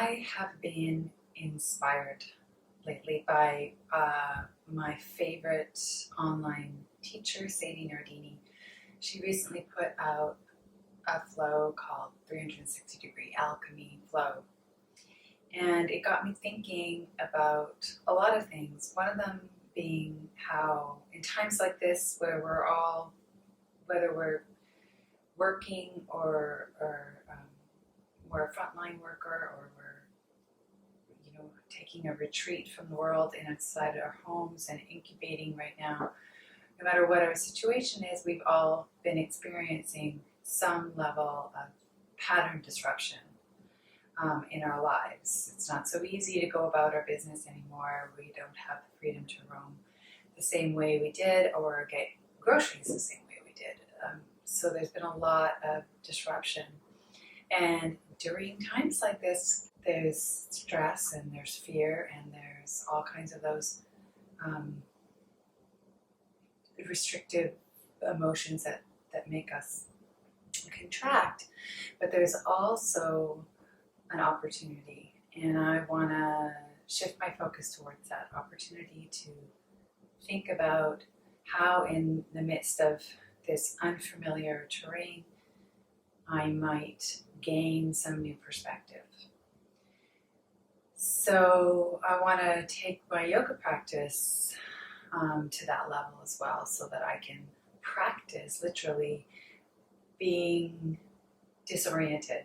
I have been inspired lately by my favorite online teacher, Sadie Nardini. She recently put out a flow called 360-degree alchemy flow. And it got me thinking about a lot of things. One of them being how in times like this where we're all, whether we're working or we're a frontline worker or we're taking a retreat from the world and inside our homes and incubating right now, no matter what our situation is, we've all been experiencing some level of pattern disruption in our lives. It's not so easy to go about our business anymore. We don't have the freedom to roam the same way we did or get groceries the same way we did. So there's been a lot of disruption. And during times like this, there's stress and there's fear and there's all kinds of those restrictive emotions that make us contract. But there's also an opportunity, and I want to shift my focus towards that opportunity to think about how in the midst of this unfamiliar terrain I might gain some new perspective. So I want to take my yoga practice to that level as well, so that I can practice literally being disoriented,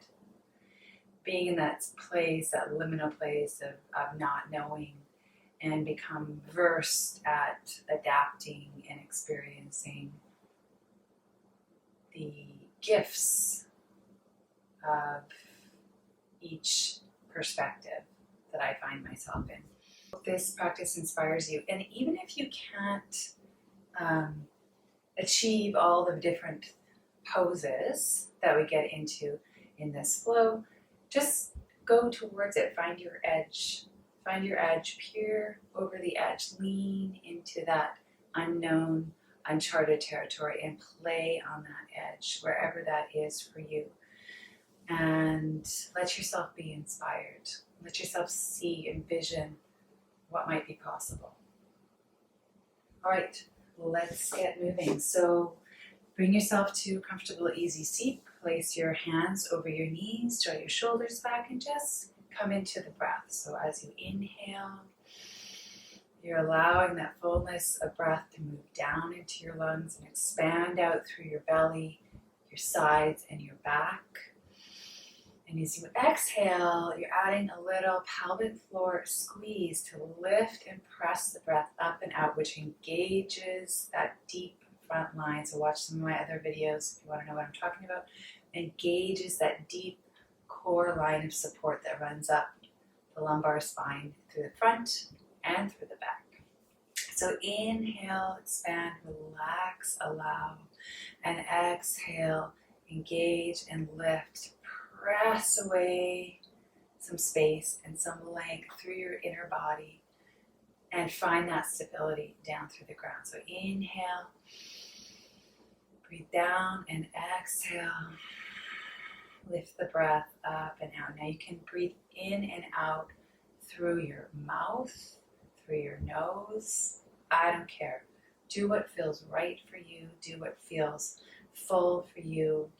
being in that place, that liminal place of not knowing, and become versed at adapting and experiencing the gifts of each perspective that I find myself in. This practice inspires you, and even if you can't achieve all the different poses that we get into in this flow, just go towards it. Find your edge. Find your edge. Peer over the edge. Lean into that unknown, uncharted territory and play on that edge, wherever that is for you. And let yourself be inspired. Let yourself see, envision what might be possible. All right, let's get moving. So bring yourself to a comfortable, easy seat. Place your hands over your knees, draw your shoulders back, and just come into the breath. So as you inhale, you're allowing that fullness of breath to move down into your lungs and expand out through your belly, your sides, and your back. And as you exhale, you're adding a little pelvic floor squeeze to lift and press the breath up and out, which engages that deep front line. So watch some of my other videos if you want to know what I'm talking about. Engages that deep core line of support that runs up the lumbar spine through the front and through the back. So inhale, expand, relax, allow, and exhale, engage and lift. Press away some space and some length through your inner body and find that stability down through the ground. So inhale, breathe down, and exhale. Lift the breath up and out. Now you can breathe in and out through your mouth, through your nose. I don't care. Do what feels right for you. Do what feels full for you.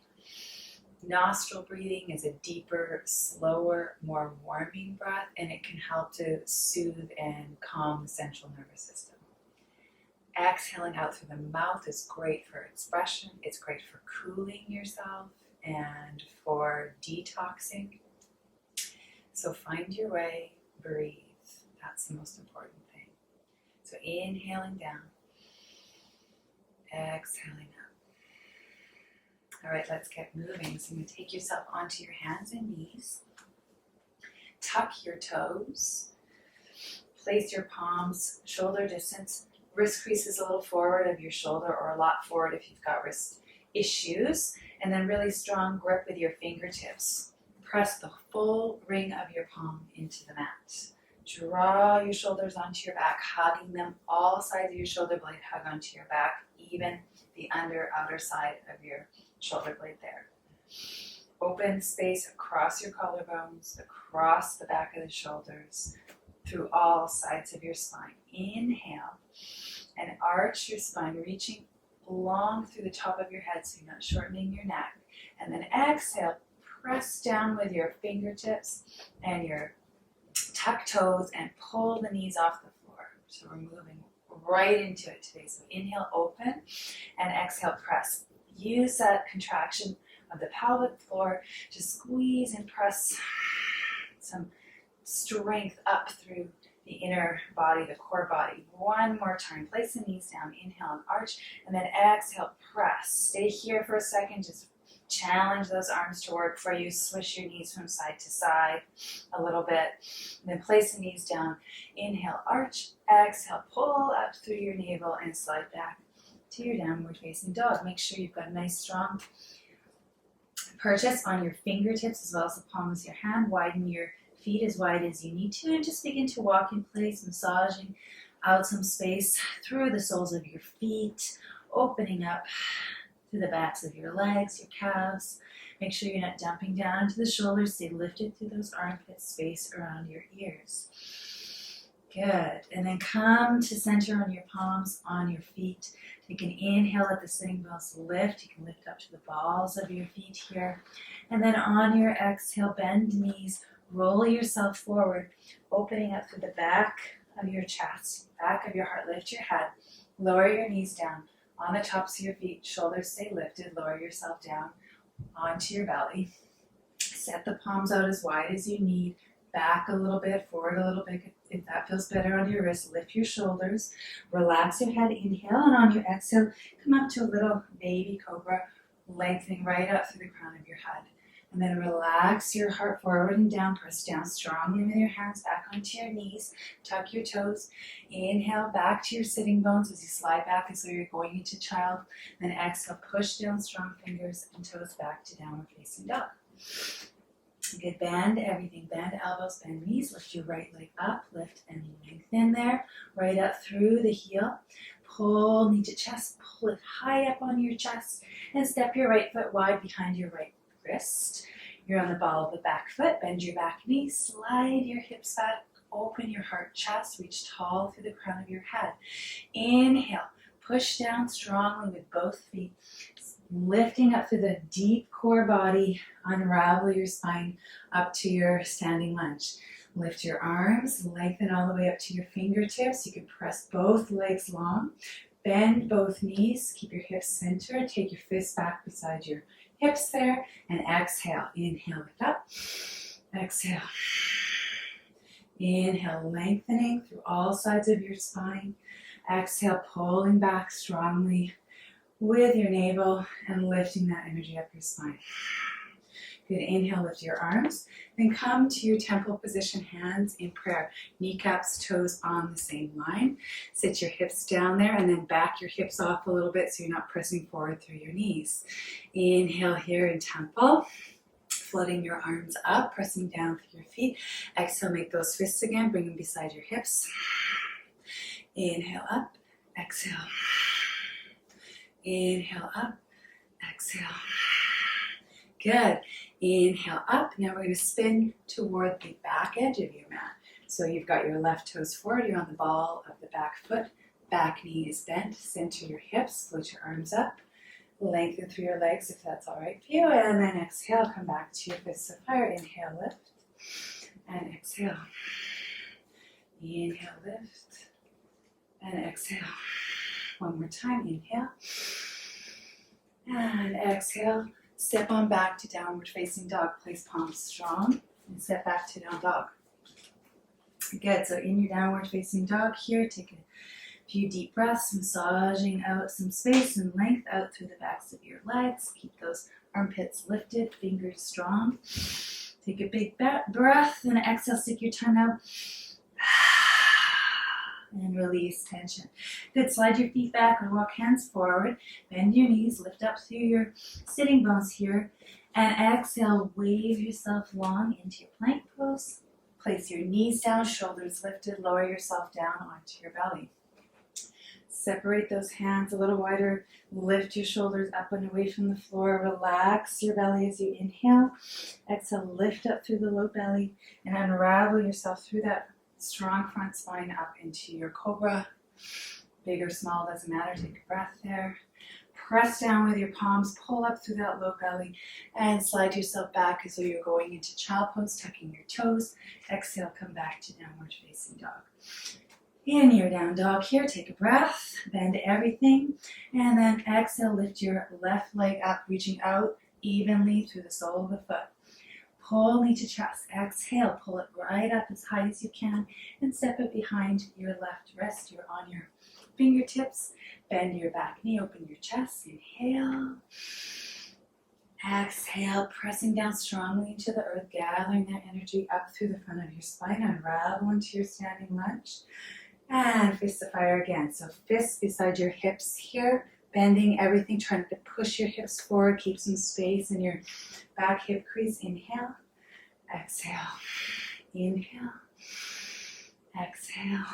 Nostril breathing is a deeper, slower, more warming breath, and it can help to soothe and calm the central nervous system. Exhaling out through the mouth is great for expression. It's great for cooling yourself and for detoxing. So find your way, breathe. That's the most important thing. So inhaling down, exhaling up. All right, let's get moving. So I'm going to take yourself onto your hands and knees. Tuck your toes. Place your palms shoulder distance. Wrist creases a little forward of your shoulder, or a lot forward if you've got wrist issues. And then really strong grip with your fingertips. Press the full ring of your palm into the mat. Draw your shoulders onto your back, hugging them. All sides of your shoulder blade hug onto your back, even the outer side of your shoulder blade there. open space across your collarbones, across the back of the shoulders, through all sides of your spine. Inhale and arch your spine, reaching long through the top of your head so you're not shortening your neck. And then exhale, press down with your fingertips and your tuck toes and pull the knees off the floor. So we're moving right into it today. So inhale, open, and exhale, press. Use that contraction of the pelvic floor to squeeze and press some strength up through the inner body, the core body. One more time. Place the knees down. Inhale and arch, and then exhale, press. Stay here for a second. Just challenge those arms to work for you. Swish your knees from side to side a little bit. And then place the knees down. Inhale, arch. Exhale, pull up through your navel and slide back to your downward facing dog. Make sure you've got a nice strong purchase on your fingertips as well as the palms of your hand. Widen your feet as wide as you need to, and just begin to walk in place, massaging out some space through the soles of your feet, opening up through the backs of your legs, your calves. Make sure you're not dumping down into the shoulders. Stay lifted through those armpits, space around your ears. Good. And then come to center on your palms on your feet. Take an inhale, let the sitting bones lift. You can lift up to the balls of your feet here. And then on your exhale, bend knees, roll yourself forward, opening up through the back of your chest, back of your heart. Lift your head, lower your knees down on the tops of your feet. Shoulders stay lifted. Lower yourself down onto your belly. Set the palms out as wide as you need. Back a little bit, forward a little bit. If that feels better on your wrist, lift your shoulders. Relax your head. Inhale, and on your exhale, come up to a little baby cobra, lengthening right up through the crown of your head. And then relax your heart forward and down. Press down strongly with your hands back onto your knees. Tuck your toes. Inhale back to your sitting bones as you slide back as though you're going into child. Then exhale, push down strong fingers and toes back to downward facing dog. Good, bend everything. Bend elbows, bend knees. Lift your right leg up. Lift and lengthen there. Right up through the heel. Pull knee to chest. Pull it high up on your chest. And step your right foot wide behind your right wrist. You're on the ball of the back foot. Bend your back knee. Slide your hips back. Open your heart chest. Reach tall through the crown of your head. Inhale. Push down strongly with both feet. Lifting up through the deep core body. Unravel your spine up to your standing lunge. Lift your arms. Lengthen all the way up to your fingertips. You can press both legs long. Bend both knees. Keep your hips centered. Take your fists back beside your hips there, and exhale. Inhale, lift up. Exhale. Inhale, lengthening through all sides of your spine. Exhale, pulling back strongly with your navel and lifting that energy up your spine. Good. Inhale, lift your arms. Then come to your temple position, hands in prayer. Kneecaps, toes on the same line. Sit your hips down there and then back your hips off a little bit so you're not pressing forward through your knees. Inhale here in temple. Floating your arms up, pressing down through your feet. Exhale, make those fists again. Bring them beside your hips. Inhale up. Exhale. Inhale up. Exhale. Good. Inhale up. Now we're going to spin toward the back edge of your mat. So you've got your left toes forward. You're on the ball of the back foot. Back knee is bent. Center your hips. Float your arms up. Lengthen through your legs if that's all right for you. And then exhale. Come back to your fists of fire. Inhale, lift. And exhale. Inhale, lift. And exhale. One more time. Inhale. And exhale. Step on back to downward facing dog. Place palms strong and step back to down dog. Good. So in your downward facing dog here, take a few deep breaths, massaging out some space and length out through the backs of your legs. Keep those armpits lifted, fingers strong. Take a big breath and exhale. Stick your tongue out. And release tension. Good. Slide your feet back or walk hands forward. Bend your knees. Lift up through your sitting bones here. And exhale. Wave yourself long into your plank pose. Place your knees down, shoulders lifted. Lower yourself down onto your belly. Separate those hands a little wider. Lift your shoulders up and away from the floor. Relax your belly as you inhale. Exhale, lift up through the low belly and unravel yourself through that strong front spine up into your cobra. Big or small, doesn't matter. Take a breath there. Press down with your palms, pull up through that low belly, and slide yourself back as though you're going into child pose, tucking your toes. Exhale, come back to downward facing dog. In your down dog here, take a breath, bend everything, and then exhale, lift your left leg up, reaching out evenly through the sole of the foot. Pull knee to chest. Exhale, pull it right up as high as you can, and step it behind your left wrist. You're on your fingertips. Bend your back knee, open your chest. Inhale. Exhale, pressing down strongly into the earth, gathering that energy up through the front of your spine. Unravel into your standing lunge. And fist of fire again. So fists beside your hips here, bending everything, trying to push your hips forward, keep some space in your back hip crease. Inhale. Exhale. Inhale. Exhale.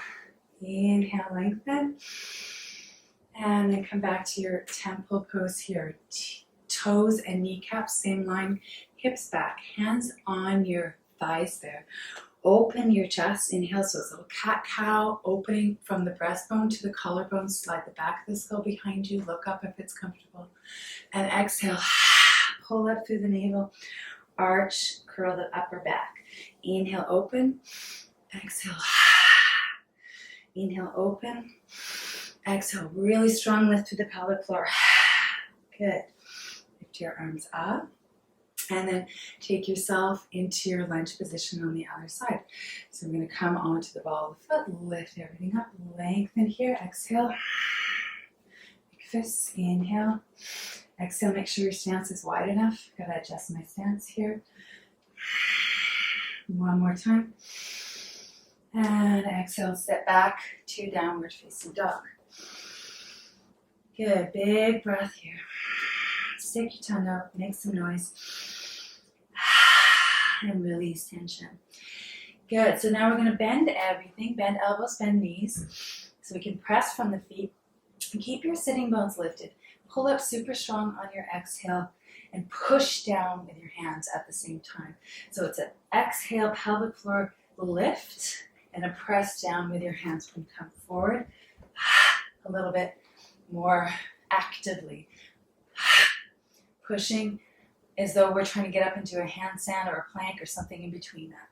Inhale, lengthen. And then come back to your temple pose here. Toes and kneecaps, same line, hips back, hands on your thighs there. Open your chest, inhale, so it's a little cat-cow, opening from the breastbone to the collarbone, slide the back of the skull behind you, look up if it's comfortable. And exhale, pull up through the navel, arch, curl the upper back. Inhale, open, exhale, inhale, open. Exhale, really strong lift through the pelvic floor. Good. Lift your arms up. And then take yourself into your lunge position on the other side. So we're going to come onto the ball of the foot, lift everything up, lengthen here. Exhale. Big fists. Inhale. Exhale, make sure your stance is wide enough. Got to adjust my stance here. One more time. And exhale, step back to downward facing dog. Good, big breath here. Stick your tongue out, make some noise. And release tension. Good, so now we're going to bend everything. Bend elbows, bend knees. So we can press from the feet. And keep your sitting bones lifted. Pull up super strong on your exhale and push down with your hands at the same time. So it's an exhale, pelvic floor lift, and a press down with your hands when you come forward. A little bit more actively. Pushing as though we're trying to get up into a handstand or a plank or something in between that.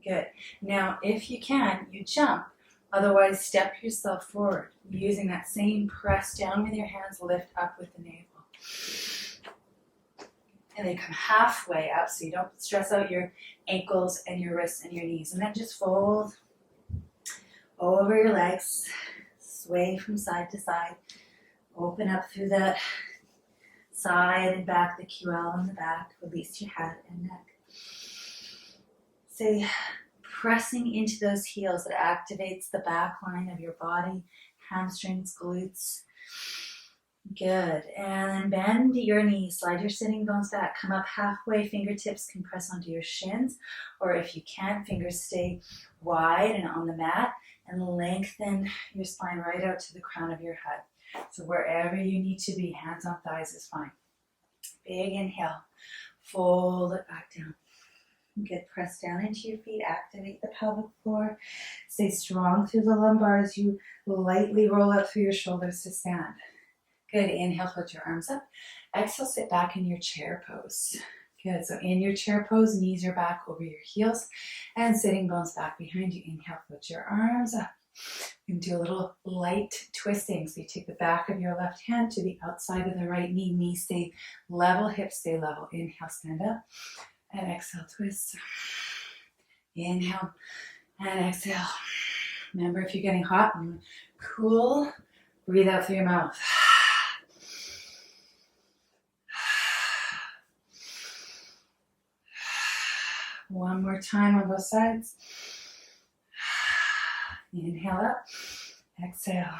Good. Now, if you can, you jump. Otherwise, step yourself forward using that same press down with your hands, lift up with the navel. And then come halfway up so you don't stress out your ankles and your wrists and your knees. And then just fold over your legs, sway from side to side, open up through that side and back, the QL on the back, release your head and neck. Say, pressing into those heels that activates the back line of your body, hamstrings, glutes. Good. And then bend your knees, slide your sitting bones back, come up halfway, fingertips can press onto your shins, or if you can, fingers stay wide and on the mat, and lengthen your spine right out to the crown of your head. So wherever you need to be, hands on thighs is fine. Big inhale, fold it back down. Good, press down into your feet, activate the pelvic floor. Stay strong through the lumbar as you lightly roll up through your shoulders to stand. Good, inhale, put your arms up. Exhale, sit back in your chair pose. Good, so in your chair pose, knees are back over your heels and sitting bones back behind you. Inhale, put your arms up. You can do a little light twisting. So you take the back of your left hand to the outside of the right knee. Knees stay level, hips stay level. Inhale, stand up. And exhale, twist. Inhale and exhale. Remember, if you're getting hot, cool. Breathe out through your mouth. One more time on both sides. Inhale up. Exhale.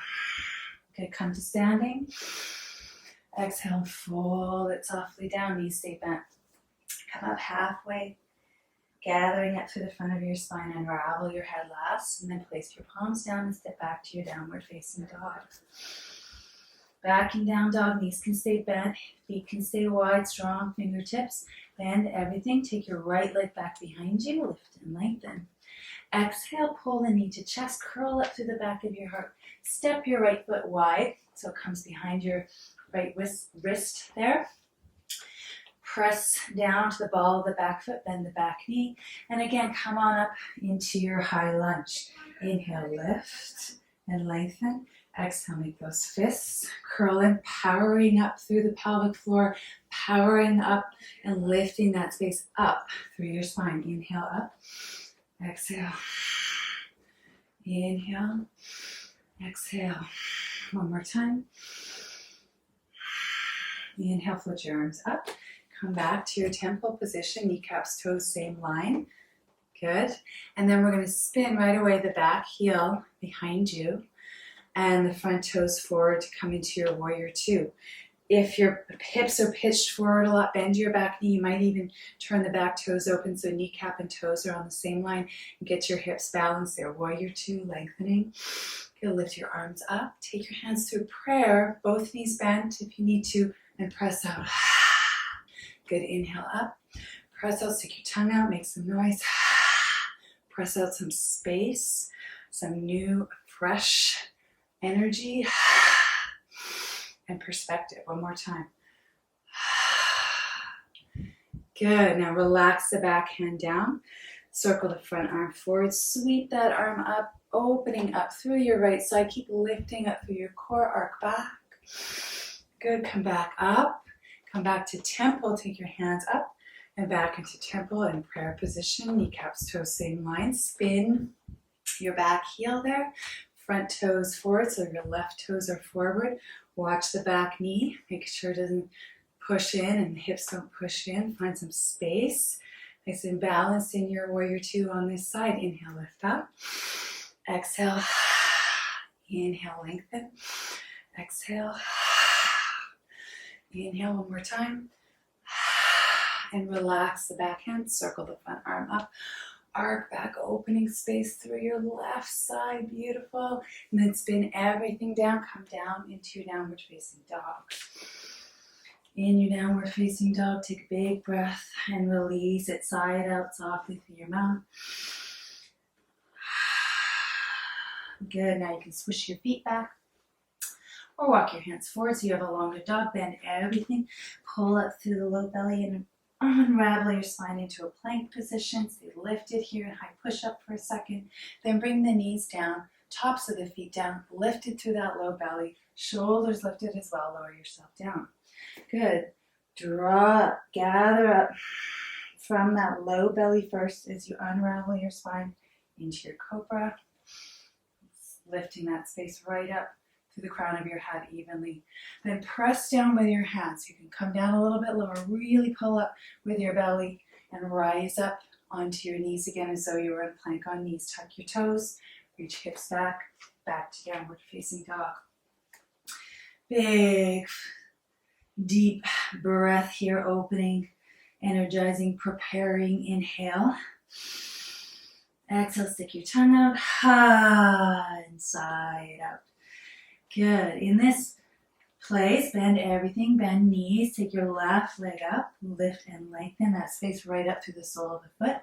Good, come to standing. Exhale, fold it softly down. Knees stay bent. Come up halfway. Gathering up through the front of your spine, unravel your head last, and then place your palms down and step back to your downward facing dog. Backing down dog, knees can stay bent, feet can stay wide, strong fingertips. Bend everything, take your right leg back behind you, lift and lengthen. Exhale, pull the knee to chest, curl up through the back of your heart. Step your right foot wide, so it comes behind your right wrist there. Press down to the ball of the back foot, bend the back knee. And again, come on up into your high lunge. Inhale, lift and lengthen. Exhale, make those fists. Curl in, powering up through the pelvic floor, powering up and lifting that space up through your spine. Inhale, up. Exhale. Inhale. Exhale. One more time. Inhale, float your arms up. Come back to your temple position, kneecaps, toes, same line. Good. And then we're going to spin right away the back heel behind you and the front toes forward to come into your warrior two. If your hips are pitched forward a lot, bend your back knee. You might even turn the back toes open so kneecap and toes are on the same line. And get your hips balanced there. Warrior two, lengthening. You'll lift your arms up. Take your hands through prayer. Both knees bent if you need to. And press out. Good, inhale up. Press out, stick your tongue out, make some noise. Press out some space, some new, fresh energy and perspective. One more time. Good, now relax the back hand down. Circle the front arm forward, sweep that arm up, opening up through your right side. Keep lifting up through your core, arc back. Good, come back up. Come back to temple, take your hands up and back into temple in prayer position. Kneecaps, toes, same line. Spin your back heel there. Front toes forward, so your left toes are forward. Watch the back knee. Make sure it doesn't push in and the hips don't push in. Find some space. Nice and balanced in your warrior two on this side. Inhale, lift up. Exhale. Inhale, lengthen. Exhale. Inhale one more time. And relax the back hand. Circle the front arm up. Arc back, opening space through your left side. Beautiful. And then spin everything down. Come down into your downward facing dog. In your downward facing dog, take a big breath and release it. Sigh it out softly through your mouth. Good. Now you can swish your feet back. Or walk your hands forward so you have a longer dog. Bend everything. Pull up through the low belly and unravel your spine into a plank position. Stay lifted here and high push up for a second. Then bring the knees down, tops of the feet down, lifted through that low belly. Shoulders lifted as well. Lower yourself down. Good. Draw up, gather up from that low belly first as you unravel your spine into your cobra. Lifting that space right up through the crown of your head evenly. Then press down with your hands. You can come down a little bit lower. Really pull up with your belly and rise up onto your knees again as though you were in plank on knees. Tuck your toes. Reach hips back. Back to downward facing dog. Big, deep breath here. Opening, energizing, preparing. Inhale. Exhale. Stick your tongue out. And sigh it out. Good. In this place, bend everything, bend knees, take your left leg up, lift and lengthen that space right up through the sole of the foot.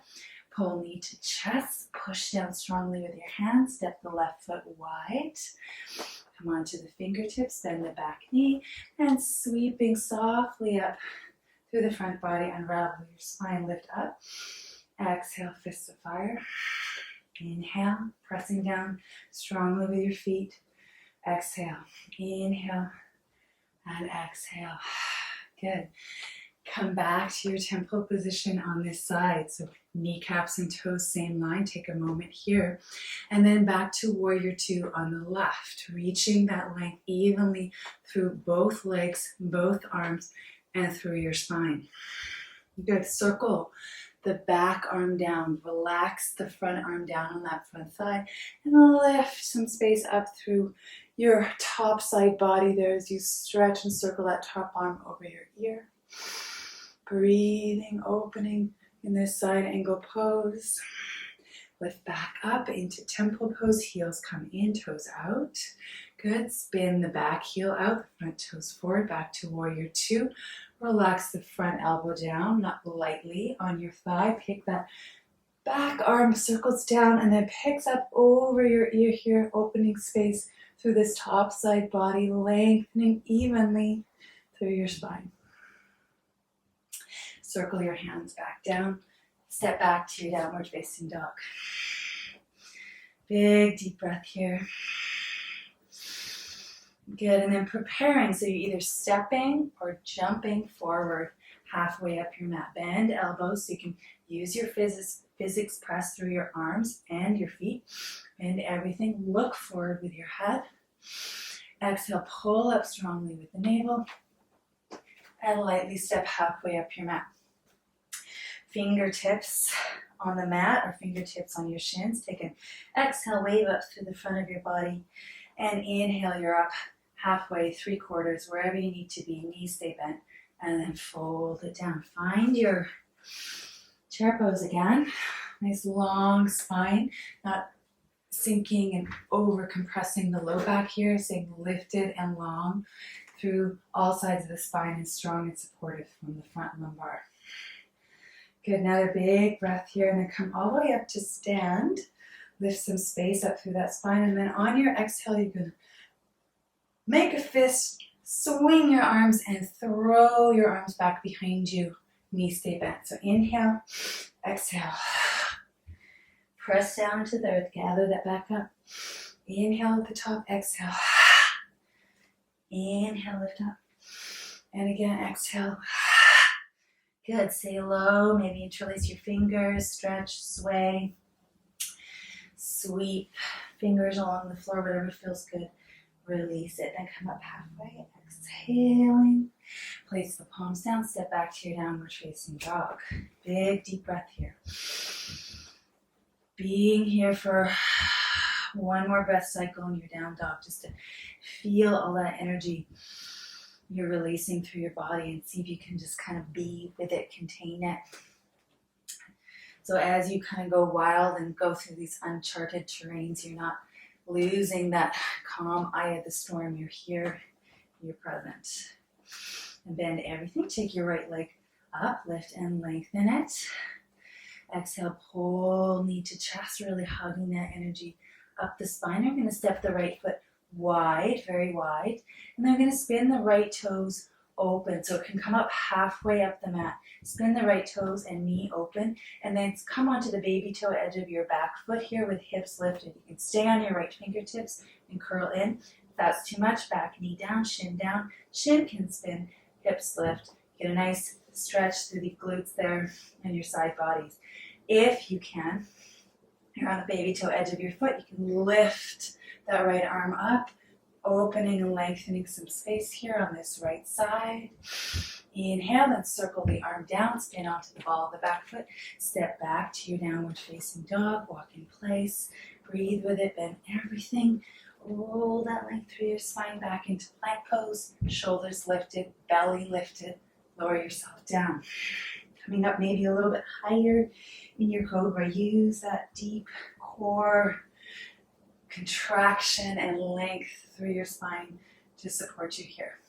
Pull knee to chest, push down strongly with your hands, step the left foot wide. Come onto the fingertips, bend the back knee, and sweeping softly up through the front body, unravel your spine, lift up. Exhale, fists of fire. Inhale, pressing down strongly with your feet. Exhale, inhale, and exhale. Good. Come back to your temple position on this side. So kneecaps and toes, same line. Take a moment here. And then back to warrior two on the left. Reaching that length evenly through both legs, both arms, and through your spine. Good. Circle the back arm down. Relax the front arm down on that front thigh. And lift some space up through your top side body there as you stretch and circle that top arm over your ear. Breathing, opening in this side angle pose. Lift back up into temple pose. Heels come in, toes out. Good. Spin the back heel out, the front toes forward, back to warrior two. Relax the front elbow down, not lightly on your thigh. Pick that back arm circles down and then picks up over your ear here, opening space through this top side body, lengthening evenly through your spine. Circle your hands back down. Step back to your downward facing dog. Big deep breath here. Good, and then preparing, so you're either stepping or jumping forward halfway up your mat. Bend elbows so you can use your physics press through your arms and your feet. Bend everything, look forward with your head. Exhale, pull up strongly with the navel. And lightly step halfway up your mat. Fingertips on the mat or fingertips on your shins. Take an exhale, wave up through the front of your body. And inhale, you're up halfway, 3/4, wherever you need to be. Knees stay bent. And then fold it down. Find your chair pose again. Nice long spine. Not sinking and over compressing the low back here. Staying lifted and long through all sides of the spine and strong and supportive from the front lumbar. Good, another big breath here and then come all the way up to stand. Lift some space up through that spine and then on your exhale you're going to make a fist, swing your arms and throw your arms back behind you. Knees stay bent. So inhale, exhale. Press down to the earth, gather that back up. Inhale at the top, exhale. Inhale, lift up. And again, exhale. Good, stay low, maybe interlace your fingers, stretch, sway. Sweep fingers along the floor, whatever feels good. Release it, then come up halfway, exhaling. Place the palms down, step back to your downward facing dog. Big deep breath here. Being here for one more breath cycle in your down dog, just to feel all that energy you're releasing through your body and see if you can just kind of be with it, contain it. So as you kind of go wild and go through these uncharted terrains, you're not losing that calm eye of the storm. You're here, you're present. And bend everything. Take your right leg up, lift and lengthen it. Exhale, pull knee to chest, really hugging that energy up the spine. I'm going to step the right foot wide, very wide. And then I'm going to spin the right toes open. So it can come up halfway up the mat. Spin the right toes and knee open. And then come onto the baby toe edge of your back foot here with hips lifted. You can stay on your right fingertips and curl in. If that's too much, back knee down, shin can spin, hips lift. Get a nice stretch through the glutes there and your side bodies. If you can, you're on the baby toe edge of your foot, you can lift that right arm up, opening and lengthening some space here on this right side. Inhale, then circle the arm down, spin onto the ball of the back foot, step back to your downward facing dog, walk in place, breathe with it, bend everything, roll that length through your spine back into plank pose, shoulders lifted, belly lifted, lower yourself down. Coming up maybe a little bit higher in your cobra, use that deep core contraction and length through your spine to support you here.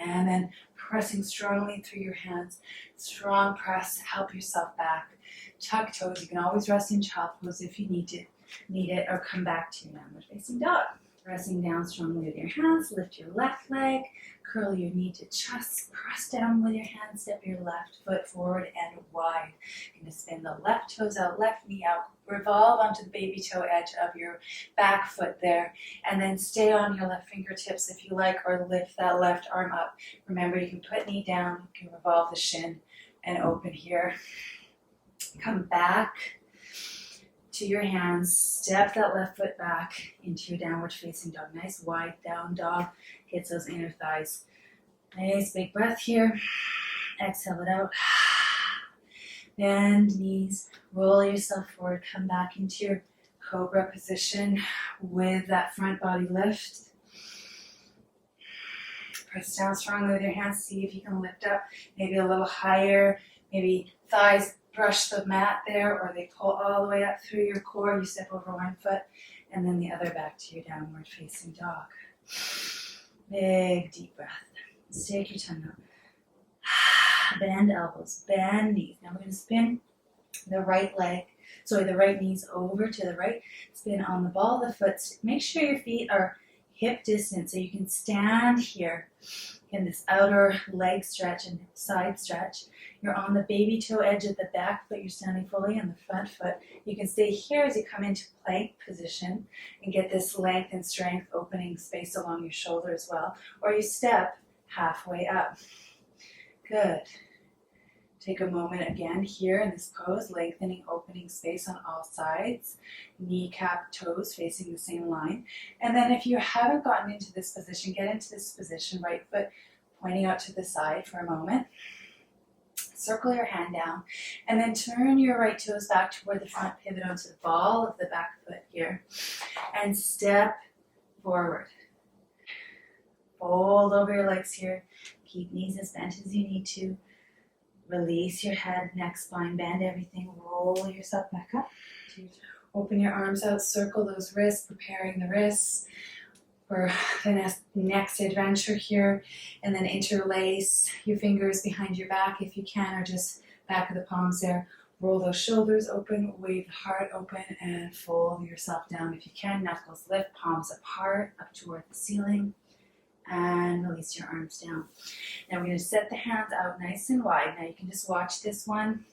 And then pressing strongly through your hands, strong press, help yourself back. Tuck toes, you can always rest in child pose if you need it, or come back to your downward facing dog. Pressing down strongly with your hands, lift your left leg, curl your knee to chest, press down with your hands, step your left foot forward and wide. You're going to spin the left toes out, left knee out, revolve onto the baby toe edge of your back foot there, and then stay on your left fingertips if you like, or lift that left arm up. Remember, you can put knee down, you can revolve the shin and open here. Come back to your hands, step that left foot back into your downward facing dog. Nice wide down dog, hits those inner thighs. Nice big breath here. Exhale it out. Bend knees, roll yourself forward, come back into your cobra position with that front body lift. Press down strongly with your hands, see if you can lift up, maybe a little higher, maybe thighs brush the mat there, or they pull all the way up through your core. You step over one foot and then the other back to your downward facing dog. Big deep breath. Stick your tongue out. Bend elbows, bend knees. Now we're going to spin the right knees over to the right. Spin on the ball of the foot. Make sure your feet are hip distance so you can stand here in this outer leg stretch and side stretch. You're on the baby toe edge of the back foot. You're standing fully on the front foot. You can stay here as you come into plank position and get this length and strength, opening space along your shoulder as well. Or you step halfway up. Good. Take a moment again here in this pose, lengthening, opening space on all sides. Kneecap, toes facing the same line. And then if you haven't gotten into this position, get into this position, right foot pointing out to the side for a moment. Circle your hand down. And then turn your right toes back toward the front, pivot onto the ball of the back foot here. And step forward. Fold over your legs here. Keep knees as bent as you need to. Release your head, neck, spine, bend everything. Roll yourself back up. Open your arms out, circle those wrists, preparing the wrists for the next adventure here. And then interlace your fingers behind your back if you can, or just back of the palms there. Roll those shoulders open, wave the heart open, and fold yourself down if you can. Knuckles lift, palms apart, up toward the ceiling. And release your arms down. Now we're going to set the hands out nice and wide. Now you can just watch this one.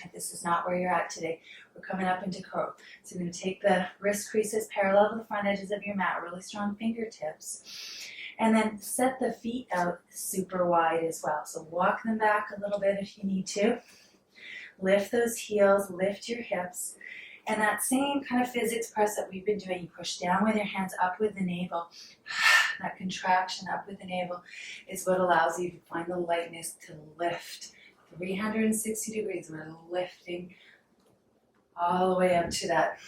If this is not where you're at today, we're coming up into crow. So we're going to take the wrist creases parallel to the front edges of your mat, really strong fingertips. And then set the feet out super wide as well. So walk them back a little bit if you need to. Lift those heels, lift your hips. And that same kind of physics press that we've been doing, you push down with your hands, up with the navel. That contraction up with the navel is what allows you to find the lightness to lift 360 degrees. We're lifting all the way up to that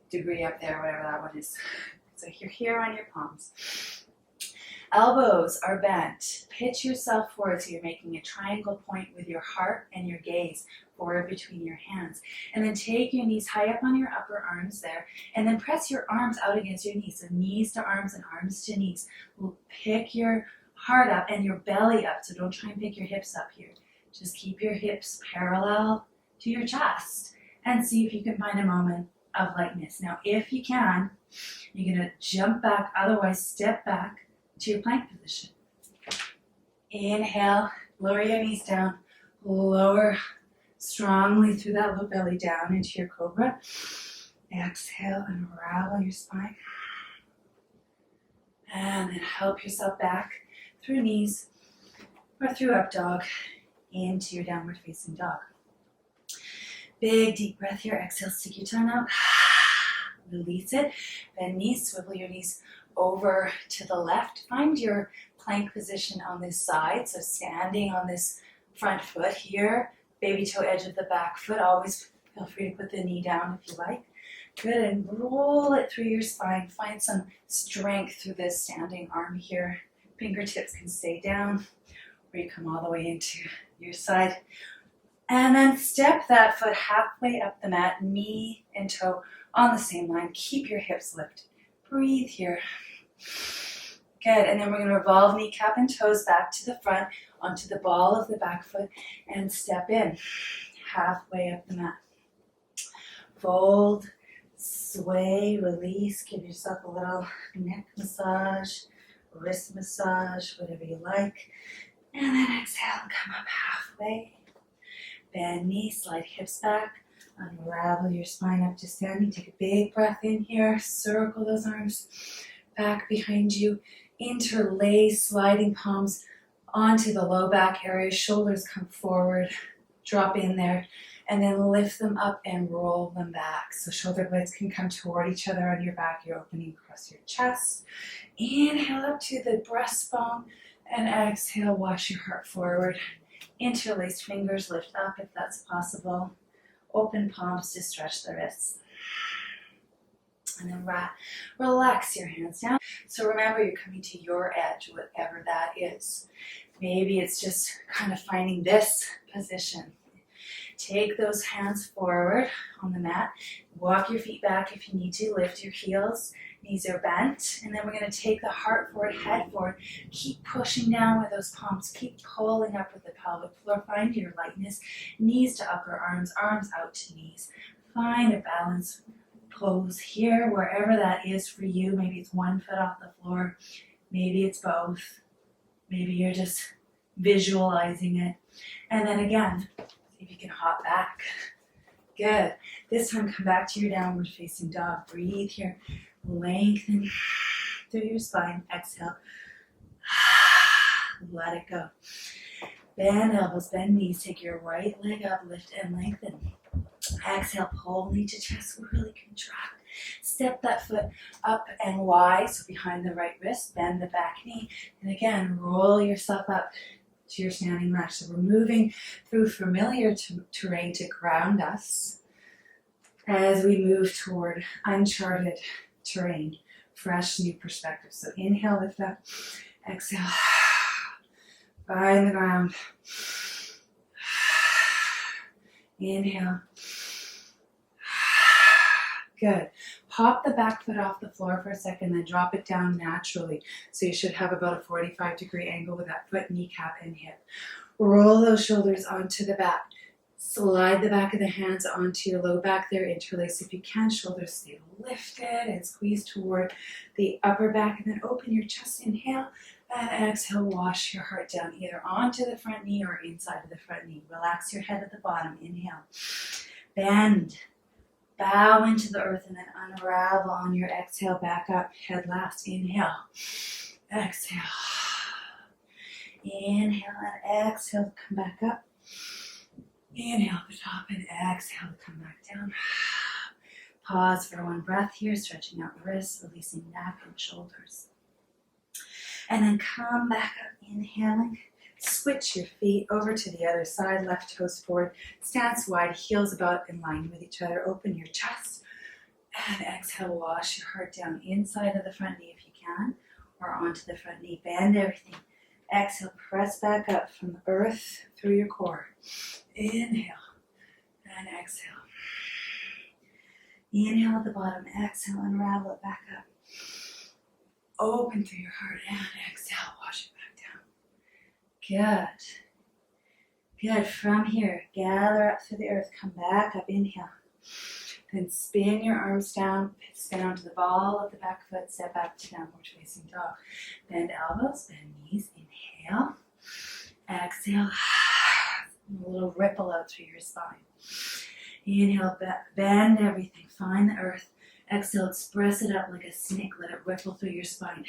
degree up there, whatever that one is. So you're here on your palms. Elbows are bent. Pitch yourself forward so you're making a triangle point with your heart and your gaze forward between your hands. And then take your knees high up on your upper arms there, and then press your arms out against your knees. So knees to arms and arms to knees. Pick your heart up and your belly up. So don't try and pick your hips up here. Just keep your hips parallel to your chest and see if you can find a moment of lightness. Now, if you can, you're going to jump back. Otherwise, step back to your plank position. Inhale, lower your knees down. Lower strongly through that low belly down into your cobra. Exhale, unravel your spine. And then help yourself back through knees or through up dog into your downward facing dog. Big deep breath here. Exhale, stick your tongue out. Release it. Bend knees, swivel your knees over to the left. Find your plank position on this side. So standing on this front foot here, baby toe edge of the back foot. Always feel free to put the knee down if you like. Good, and roll it through your spine. Find some strength through this standing arm here. Fingertips can stay down, or you come all the way into your side. And then step that foot halfway up the mat, knee and toe on the same line. Keep your hips lifted. Breathe here. Good, and then we're going to revolve kneecap and toes back to the front onto the ball of the back foot and step in halfway up the mat. Fold, sway, release, give yourself a little neck massage, wrist massage, whatever you like. And then exhale and come up halfway. Bend knees, slide hips back, unravel your spine up to standing. Take a big breath in here, circle those arms back behind you, interlace, sliding palms onto the low back area, shoulders come forward, drop in there, and then lift them up and roll them back. So shoulder blades can come toward each other on your back. You're opening across your chest. Inhale up to the breastbone, and exhale, wash your heart forward. Interlace fingers, lift up if that's possible. Open palms to stretch the wrists. And then relax your hands down. So remember, you're coming to your edge, whatever that is. Maybe it's just kind of finding this position. Take those hands forward on the mat. Walk your feet back if you need to. Lift your heels. Knees are bent. And then we're going to take the heart forward, head forward. Keep pushing down with those palms. Keep pulling up with the pelvic floor. Find your lightness. Knees to upper arms, arms out to knees. Find a balance pose here, wherever that is for you. Maybe it's one foot off the floor. Maybe it's both. Maybe you're just visualizing it. And then again, see if you can hop back. Good. This time, come back to your downward facing dog. Breathe here. Lengthen through your spine. Exhale. Let it go. Bend elbows, bend knees. Take your right leg up, lift and lengthen. Exhale, pull knee to chest, really contract. Step that foot up and wide, so behind the right wrist, bend the back knee. And again, roll yourself up to your standing lunge. So we're moving through familiar terrain to ground us as we move toward uncharted terrain, fresh new perspective. So inhale, lift up, exhale, find the ground. Inhale. Good. Pop the back foot off the floor for a second, then drop it down naturally. So you should have about a 45-degree angle with that foot, kneecap, and hip. Roll those shoulders onto the back. Slide the back of the hands onto your low back there. Interlace if you can. Shoulders stay lifted and squeeze toward the upper back. And then open your chest. Inhale. And exhale, wash your heart down either onto the front knee or inside of the front knee. Relax your head at the bottom. Inhale. Bend. Bow into the earth and then unravel on your exhale. Back up. Head last. Inhale. Exhale. Inhale and exhale. Come back up. Inhale at the top and exhale to come back down. Pause for one breath here. Stretching out the wrists. Releasing neck and shoulders. And then come back up, inhaling. Switch your feet over to the other side, left toes forward. Stance wide, heels about in line with each other. Open your chest. And exhale, wash your heart down inside of the front knee if you can, or onto the front knee. Bend everything. Exhale, press back up from the earth through your core. Inhale and exhale. Inhale at the bottom, exhale, unravel it back up. Open through your heart and exhale, wash it back down. Good. Good. From here, gather up through the earth, come back up, inhale. Then spin your arms down, spin onto the ball of the back foot, step back to downward facing dog. Bend elbows, bend knees, inhale. Exhale, a little ripple out through your spine. Inhale, bend everything, find the earth. Exhale, express it up like a snake. Let it ripple through your spine.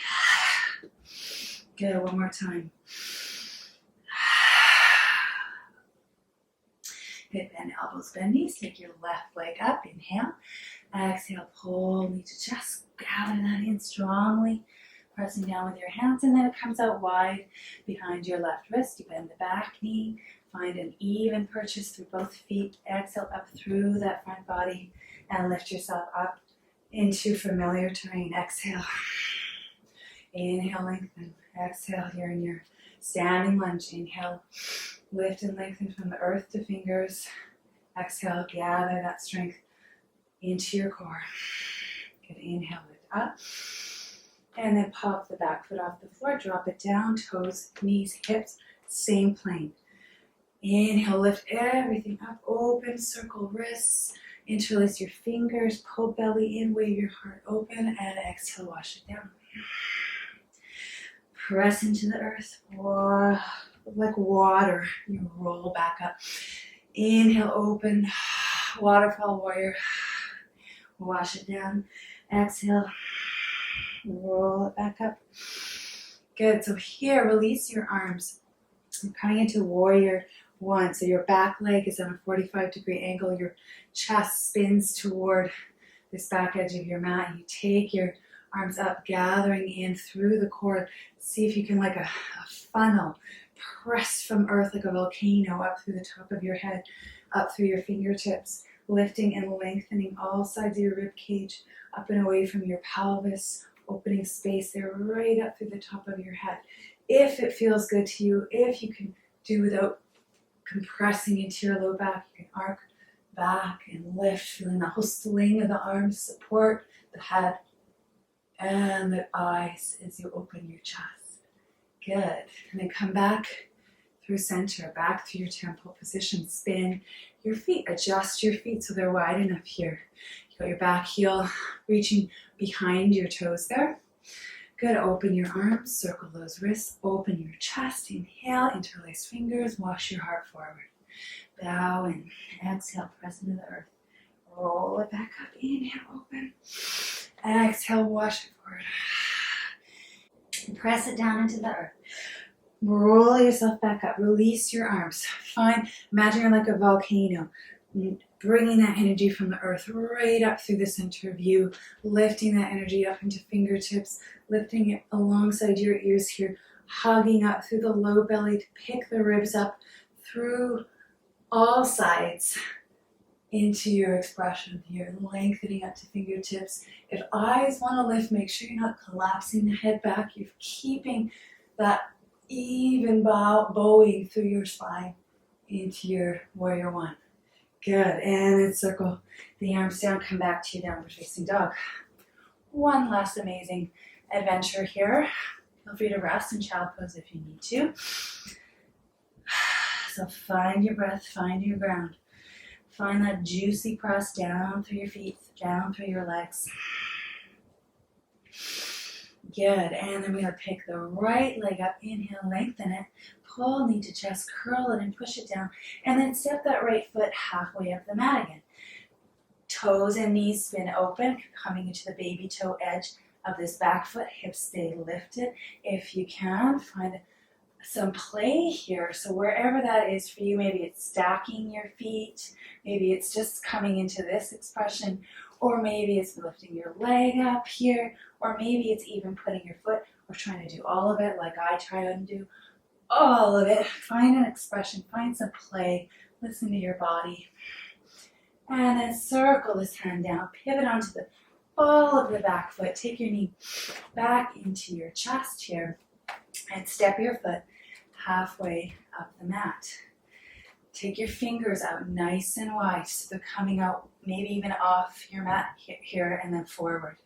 Good, one more time. Good, bend elbows, bend knees. Take your left leg up, inhale. Exhale, pull knee to chest. Gather that in strongly. Pressing down with your hands, and then it comes out wide behind your left wrist. You bend the back knee. Find an even purchase through both feet. Exhale up through that front body and lift yourself up into familiar terrain. Exhale. Inhale, lengthen. Exhale here in your standing lunge. Inhale, lift and lengthen from the earth to fingers. Exhale, gather that strength into your core. Good, inhale, lift up. And then pop the back foot off the floor. Drop it down, toes, knees, hips, same plane. Inhale, lift everything up. Open, circle wrists. Interlace your fingers, pull belly in, wave your heart open, and exhale, wash it down. Press into the earth, like water. You roll back up. Inhale, open, waterfall warrior. Wash it down. Exhale, roll it back up. Good, so here, release your arms. You're coming into warrior one. So your back leg is on a 45-degree angle. Your chest spins toward this back edge of your mat. You take your arms up, gathering in through the core. See if you can, like a funnel, press from earth like a volcano up through the top of your head, up through your fingertips, lifting and lengthening all sides of your rib cage, up and away from your pelvis, opening space there right up through the top of your head. If it feels good to you, if you can do without compressing into your low back. You can arc back and lift, feeling the whole sling of the arms support the head and the eyes as you open your chest. Good. And then come back through center, back through your temple position. Spin your feet, adjust your feet so they're wide enough here. You got your back heel reaching behind your toes there. Good, open your arms, circle those wrists, open your chest, inhale, interlace fingers, wash your heart forward. Bow and exhale, press into the earth. Roll it back up, inhale, open. Exhale, wash it forward. Press it down into the earth. Roll yourself back up. Release your arms. Imagine you're like a volcano. Bringing that energy from the earth right up through the center of you. Lifting that energy up into fingertips. Lifting it alongside your ears here. Hugging up through the low belly to pick the ribs up through all sides into your expression here. Lengthening up to fingertips. If eyes want to lift, make sure you're not collapsing the head back. You're keeping that even bowing through your spine into your warrior one. Good, and then circle the arms down, come back to your downward facing dog. One last amazing adventure here. Feel free to rest in child pose if you need to. So find your breath, find your ground. Find that juicy press down through your feet, down through your legs. Good, and then we're going to pick the right leg up, inhale, lengthen it, pull knee to chest, curl it and push it down, and then step that right foot halfway up the mat again. Toes and knees spin open, coming into the baby toe edge of this back foot, hips stay lifted. If you can, find some play here, so wherever that is for you, maybe it's stacking your feet, maybe it's just coming into this expression, or maybe it's lifting your leg up here, or maybe it's even putting your foot, or trying to do all of it like I try and do all of it. Find an expression, find some play, listen to your body. And then circle this hand down, pivot onto the ball of the back foot, take your knee back into your chest here, and step your foot halfway up the mat. Take your fingers out nice and wide so they're coming out maybe even off your mat here and then forward.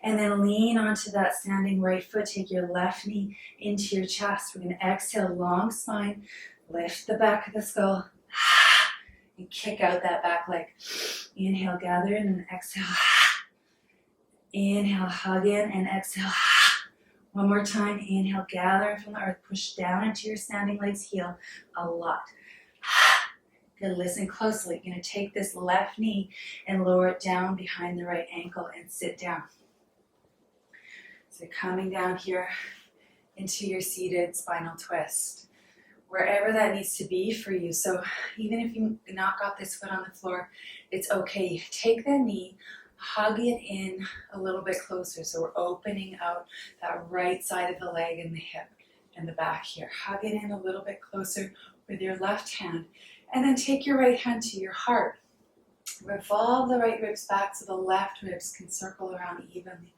And then lean onto that standing right foot. Take your left knee into your chest. We're going to exhale, long spine. Lift the back of the skull and kick out that back leg. Inhale, gather in and exhale. Inhale, hug in and exhale. One more time. Inhale, gather from the earth. Push down into your standing legs. Heel a lot. Good, listen closely. You're going to take this left knee and lower it down behind the right ankle and sit down. So coming down here into your seated spinal twist. Wherever that needs to be for you. So even if you've not got this foot on the floor, it's okay. Take the knee, hug it in a little bit closer. So we're opening out that right side of the leg and the hip and the back here. Hug it in a little bit closer with your left hand. And then take your right hand to your heart. Revolve the right ribs back so the left ribs can circle around evenly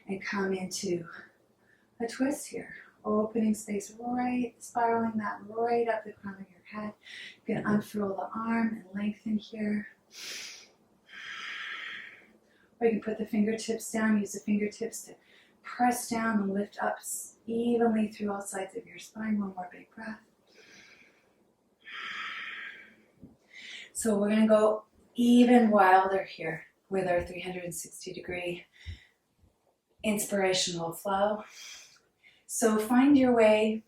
and come into a twist here. Opening space right, spiraling that right up the crown of your head. You can unfurl the arm and lengthen here. Or you can put the fingertips down, use the fingertips to press down and lift up evenly through all sides of your spine. One more big breath. So we're going to go even wilder here with our 360-degree inspirational flow. So find your way,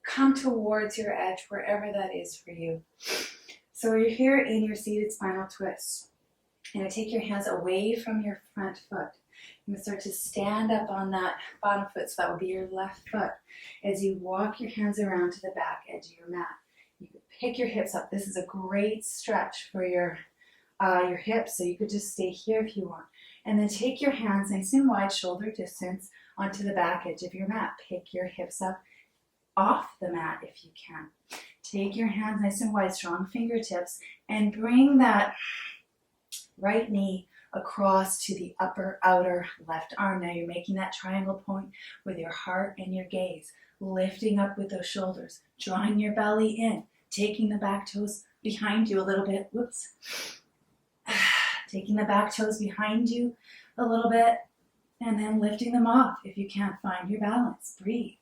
come towards your edge, wherever that is for you. So you're here in your seated spinal twist. You're going to take your hands away from your front foot. You're going to start to stand up on that bottom foot, so that will be your left foot. As you walk your hands around to the back edge of your mat, you can pick your hips up. This is a great stretch for your hips, so you could just stay here if you want. And then take your hands nice and wide, shoulder distance, onto the back edge of your mat. Pick your hips up off the mat if you can. Take your hands nice and wide, strong fingertips, and bring that right knee across to the upper outer left arm. Now you're making that triangle point with your heart and your gaze, lifting up with those shoulders, drawing your belly in, taking the back toes behind you a little bit. Whoops. Taking the back toes behind you a little bit and then lifting them off if you can't find your balance. Breathe.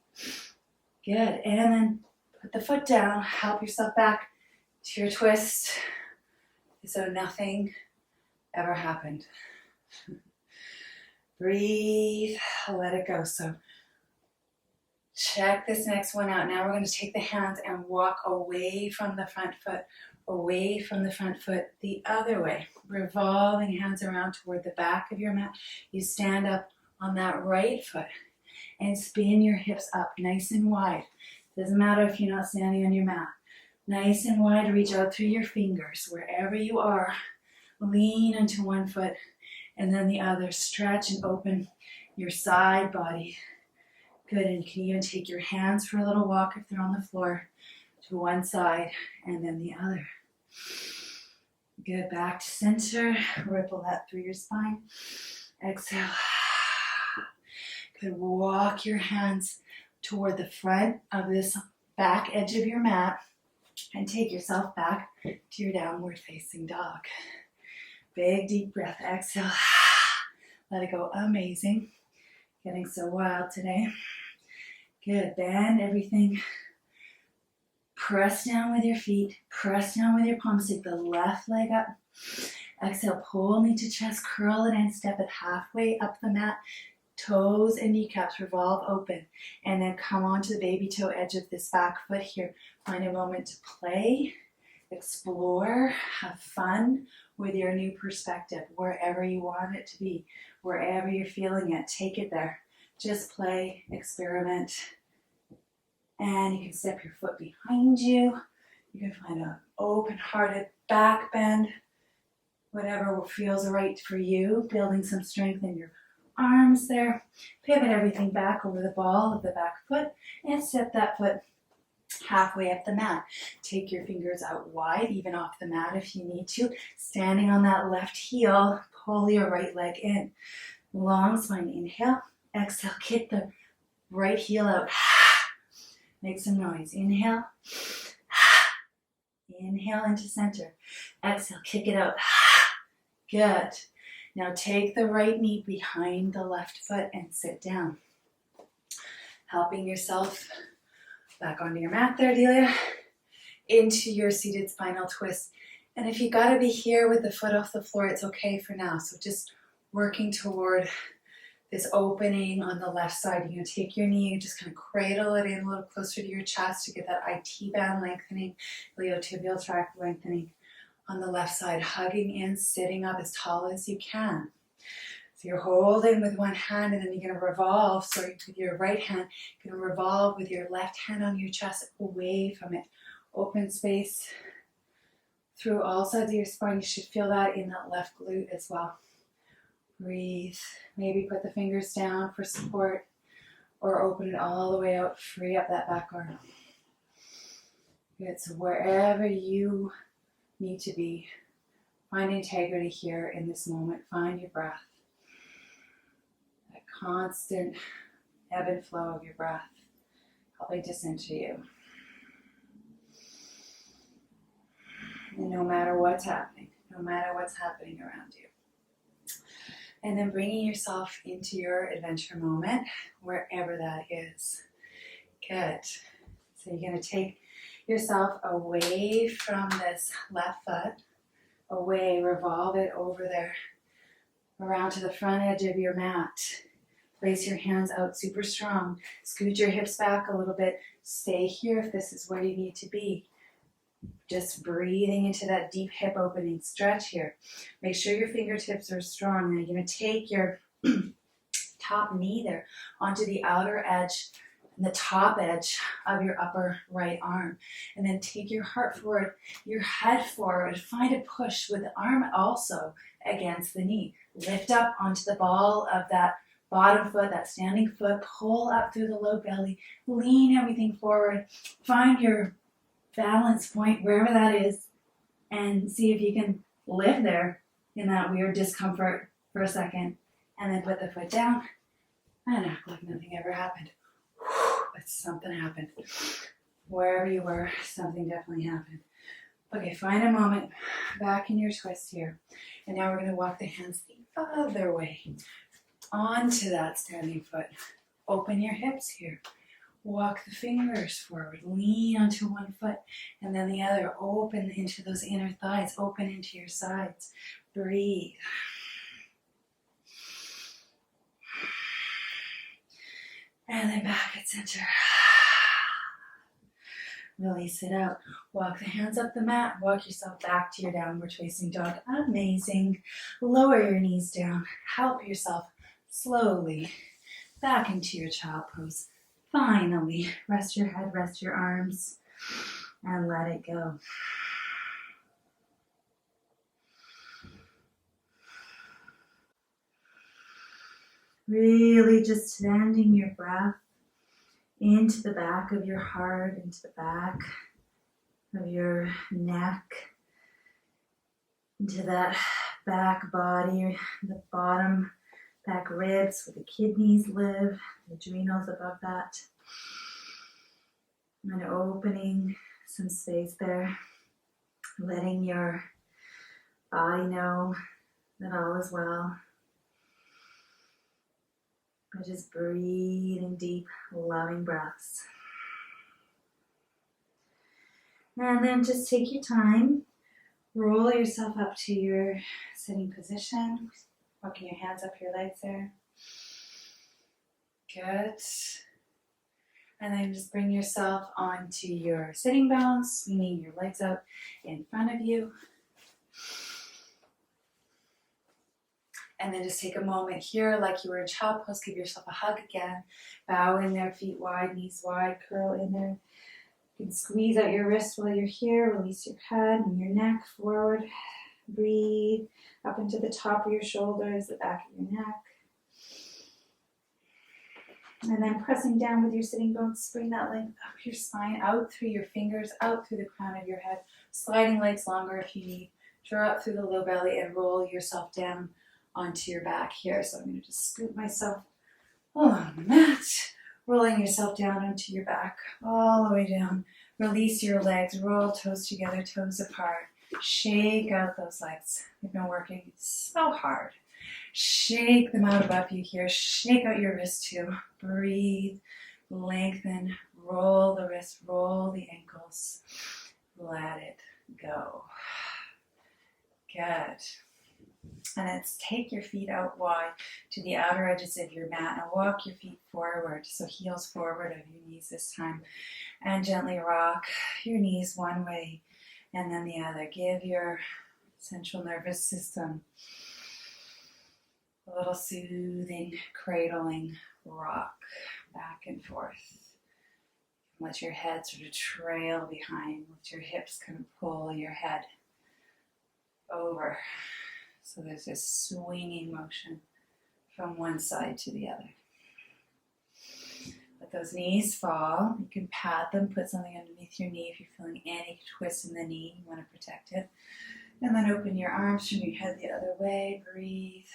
Good. And then put the foot down. Help yourself back to your twist as though nothing ever happened. Breathe. Let it go. So check this next one out. Now we're going to take the hands and walk away from the front foot, the other way. Revolving hands around toward the back of your mat. You stand up on that right foot and spin your hips up nice and wide. Doesn't matter if you're not standing on your mat. Nice and wide, reach out through your fingers wherever you are. Lean into one foot and then the other. Stretch and open your side body. Good, and you can even take your hands for a little walk if they're on the floor to one side and then the other. Good, back to center. Ripple that through your spine. Exhale. Good, walk your hands toward the front of this back edge of your mat and take yourself back to your downward facing dog. Big deep breath. Exhale. Let it go. Amazing. Getting so wild today. Good. Bend everything. Press down with your feet. Press down with your palms. Take the left leg up. Exhale. Pull knee to chest. Curl it and step it halfway up the mat. Toes and kneecaps revolve open. And then come onto the baby toe edge of this back foot here. Find a moment to play, explore, have fun with your new perspective, wherever you want it to be, wherever you're feeling it, take it there. Just play, experiment. And you can step your foot behind you. You can find an open-hearted back bend, whatever feels right for you, building some strength in your arms there. Pivot everything back over the ball of the back foot and step that foot halfway up the mat. Take your fingers out wide, even off the mat if you need to. Standing on that left heel, pull your right leg in. Long spine, inhale. Exhale, kick the right heel out. Make some noise. Inhale. Inhale into center. Exhale, kick it out. Good. Now take the right knee behind the left foot and sit down. Helping yourself back onto your mat there, Delia. Into your seated spinal twist. And if you gotta be here with the foot off the floor, it's okay for now. So just working toward this opening on the left side. You're gonna take your knee and just kind of cradle it in a little closer to your chest to get that IT band lengthening, iliotibial tract lengthening. On the left side, hugging in, sitting up as tall as you can. So you're holding with one hand and then you're going to revolve. So with your right hand, you're going to revolve with your left hand on your chest away from it. Open space through all sides of your spine. You should feel that in that left glute as well. Breathe. Maybe put the fingers down for support or open it all the way out. Free up that back arm. Good. So wherever you need to be, find integrity here in this moment. Find your breath. That constant ebb and flow of your breath helping to center you. And no matter what's happening around you. And then bringing yourself into your adventure moment, wherever that is. Good. So you're going to take yourself away from this left foot, away, revolve it over there, around to the front edge of your mat. Place your hands out super strong. Scoot your hips back a little bit. Stay here if this is where you need to be. Just breathing into that deep hip opening. Stretch here. Make sure your fingertips are strong. Then you're going to take your top knee there onto the outer edge, the top edge of your upper right arm. And then take your heart forward, your head forward. Find a push with the arm also against the knee. Lift up onto the ball of that bottom foot, that standing foot. Pull up through the low belly. Lean everything forward. Find your balance point, wherever that is, and see if you can live there in that weird discomfort for a second. And then put the foot down and act like nothing ever happened. But something happened. Wherever you were, something definitely happened. Okay, find a moment back in your twist here. And now we're going to walk the hands the other way onto that standing foot. Open your hips here. Walk the fingers forward. Lean onto one foot and then the other. Open into those inner thighs. Open into your sides. Breathe. And then back at center. Release it out. Walk the hands up the mat. Walk yourself back to your downward facing dog. Amazing. Lower your knees down. Help yourself slowly back into your child pose. Finally, rest your head, rest your arms, and let it go. Really just sending your breath into the back of your heart, into the back of your neck, into that back body, the bottom back ribs where the kidneys live, the adrenals above that. And opening some space there, letting your body know that all is well. By just breathing deep, loving breaths. And then just take your time, roll yourself up to your sitting position, walking your hands up your legs there. Good. And then just bring yourself onto your sitting bones, swinging your legs out in front of you. And then just take a moment here, like you were in child pose, give yourself a hug again. Bow in there, feet wide, knees wide, curl in there. You can squeeze out your wrists while you're here. Release your head and your neck forward. Breathe up into the top of your shoulders, the back of your neck. And then pressing down with your sitting bones, bring that leg up your spine, out through your fingers, out through the crown of your head. Sliding legs longer if you need. Draw up through the low belly and roll yourself down onto your back here. So I'm going to just scoop myself on the mat. Rolling yourself down onto your back, all the way down. Release your legs, roll toes together, toes apart. Shake out those legs. They've been working so hard. Shake them out above you here. Shake out your wrists too. Breathe, lengthen, roll the wrists, roll the ankles. Let it go. Good. And it's take your feet out wide to the outer edges of your mat and walk your feet forward. So heels forward of your knees this time. And gently rock your knees one way and then the other. Give your central nervous system a little soothing, cradling rock back and forth. Let your head sort of trail behind. Let your hips kind of pull your head over. So there's this swinging motion from one side to the other. Let those knees fall. You can pat them, put something underneath your knee if you're feeling any twist in the knee. You want to protect it. And then open your arms from your head the other way. Breathe.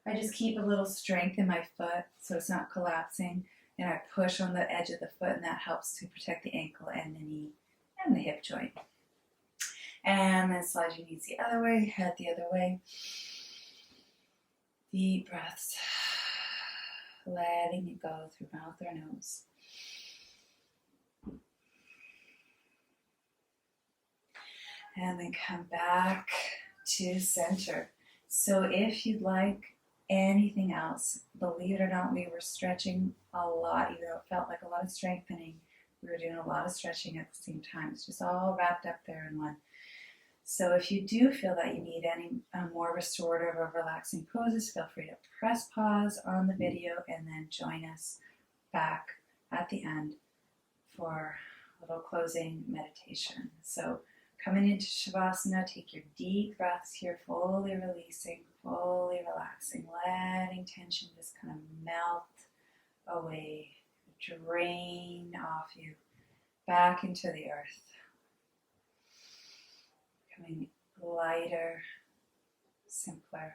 I just keep a little strength in my foot so it's not collapsing. And I push on the edge of the foot, and that helps to protect the ankle and the knee and the hip joint. And then slide your knees the other way, head the other way. Deep breaths. Letting it go through mouth or nose. And then come back to center. So if you'd like anything else, believe it or not, we were stretching a lot, even though it felt like a lot of strengthening. We were doing a lot of stretching at the same time. It's just all wrapped up there in one. So if you do feel that you need any more restorative or relaxing poses, feel free to press pause on the video and then join us back at the end for a little closing meditation. So coming into Shavasana, take your deep breaths here, fully releasing, fully relaxing, letting tension just kind of melt away, drain off you, back into the earth. Becoming lighter, simpler.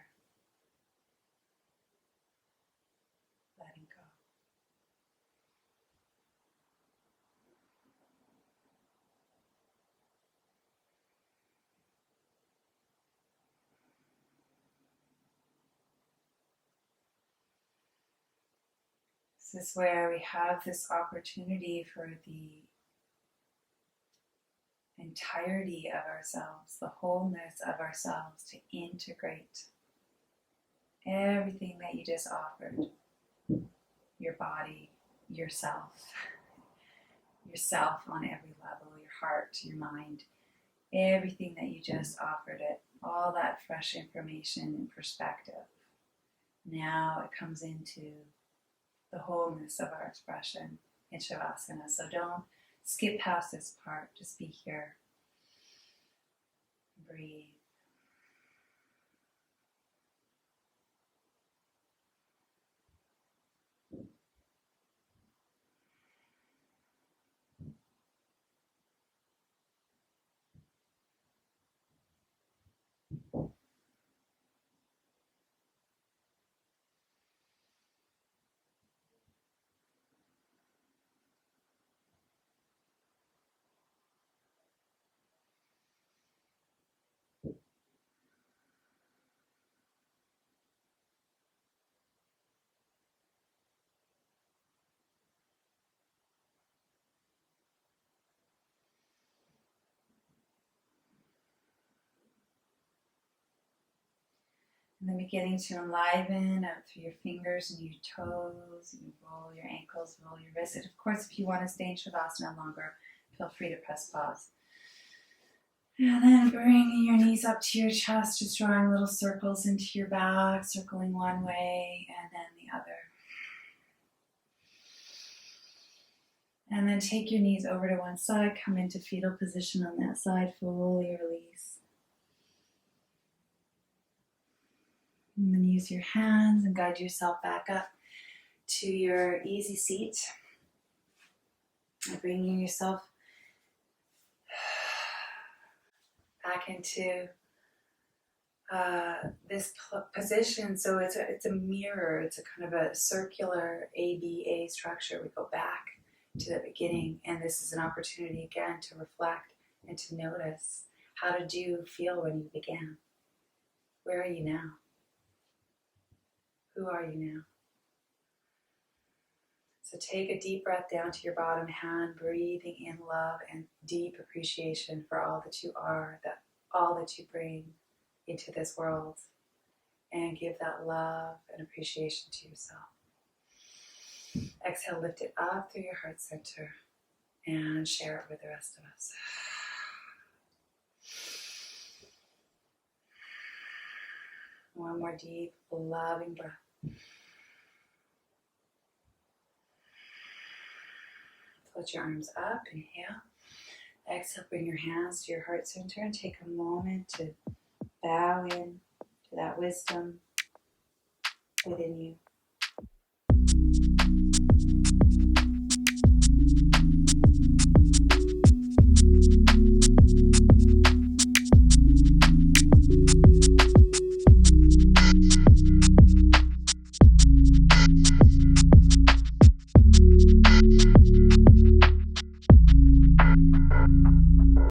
This is where we have this opportunity for the entirety of ourselves, the wholeness of ourselves, to integrate everything that you just offered. Your body, yourself on every level, your heart, your mind, everything that you just offered it, all that fresh information and perspective. Now it comes into the wholeness of our expression in Shavasana. So don't skip past this part, just be here. Breathe. And then beginning to enliven out through your fingers and your toes. You roll your ankles, roll your wrists. And of course, if you want to stay in Shavasana longer, feel free to press pause. And then bringing your knees up to your chest, just drawing little circles into your back, circling one way and then the other. And then take your knees over to one side, come into fetal position on that side, fully release. And then use your hands and guide yourself back up to your easy seat. And bringing yourself back into this position. So it's a mirror. It's a kind of a circular ABA structure. We go back to the beginning, and this is an opportunity again to reflect and to notice, how did you feel when you began? Where are you now? Who are you now? So take a deep breath down to your bottom hand, breathing in love and deep appreciation for all that you are, all that you bring into this world, and give that love and appreciation to yourself. Exhale, lift it up through your heart center and share it with the rest of us. One more deep, loving breath. Float your arms up, inhale. Exhale, bring your hands to your heart center and take a moment to bow in to that wisdom within you.